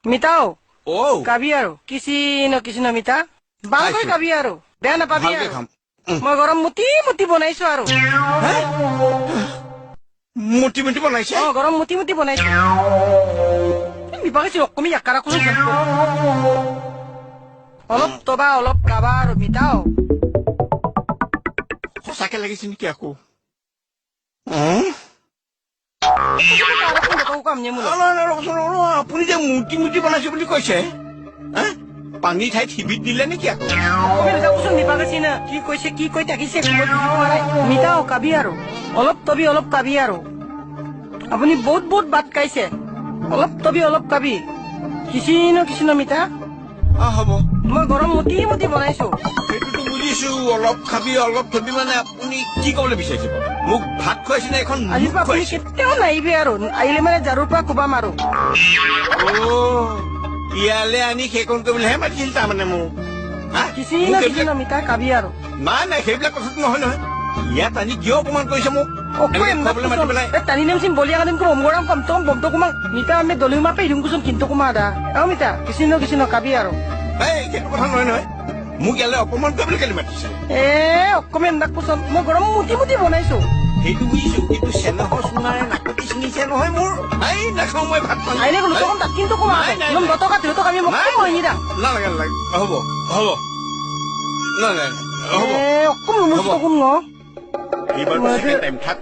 মিতাও ও কাবি আৰু কিচিন মিতা বাংকৈ কাবি আৰু বেয়া নাপাবি ভালকে আৰু খাম মই গৰম মুটি মুটি বনাইছো আৰু মুটি মুটি বনাইছে গৰম মুটি মুটি বনাইছো বিপাকে অকমি একাৰা কোনো অলপ তবা অলপ কাবা আৰু মিতাও সঁচাকে লাগিছে নেকি আকৌ আপুনি যে মুটি মুটি বনাইছে বুলি কৈছে পানী ঠাইত শিবিত দিলে নেকি আকৌ বিপাকে চিনা কি কৈছে কি কৈ থাকিছে মিতাও কাবি আৰু অলপ তবি অলপ কাবি আৰু আপুনি বহুত বহুত বাট কাইছে অলপ তবি অলপ কাবি কিচিন মিতা হ'ব মই গৰম মুটি মুটি বনাইছো সেইটোতো বুজিছো অলপ খাবি অলপ থবি মানে আপুনি কি কবলৈ বিচাৰিছে মোক ভাত খুৱাইছে নে এখন আজিৰ পৰা আপুনি কেতিয়াও নাহিবি আৰু আহিলে মানে জাৰুৰ পৰা কোবাম আৰু ইয়ালে আনি সেইকণ কৰিবলৈহে মাতিছিল তাৰমানে মোক কিচিন মিতা কাবি আৰু নাই সেইবিলাক কথাটো নহয় নহয় ইয়াত আনি কিয় অপমান কৰিছে মোক মাতি পেলাই টানি নামচিন বলিয়া কাদিম ko umgoram kam tong bomto kumang mita ame dolima pe hidung kusun kinto kumada aw mita kisino kabi আৰু সেইটো কথা নহয় নহয় মোক ইয়ালে অপমান কৰিবলৈ কেলে মাতিছে অকমেন নাক কুচন মই গৰম মুটি মুটি বনাইছো সেইটো বুজিছো কিন্তু চেনেহৰ চুনাৰে নাকতি ছিঙিছে নহয় মোৰ নাখাওঁ মই ভাত পানী আহিলে গলো তখন তাত কিন্তু কুমা লম দতকা তিহতক আমি মোক মই নিদা নালাগে নালাগে হ'ব হ'ব নালাগে হ'ব অকম লমুচ তখন ন এইবাৰ টাইম থাক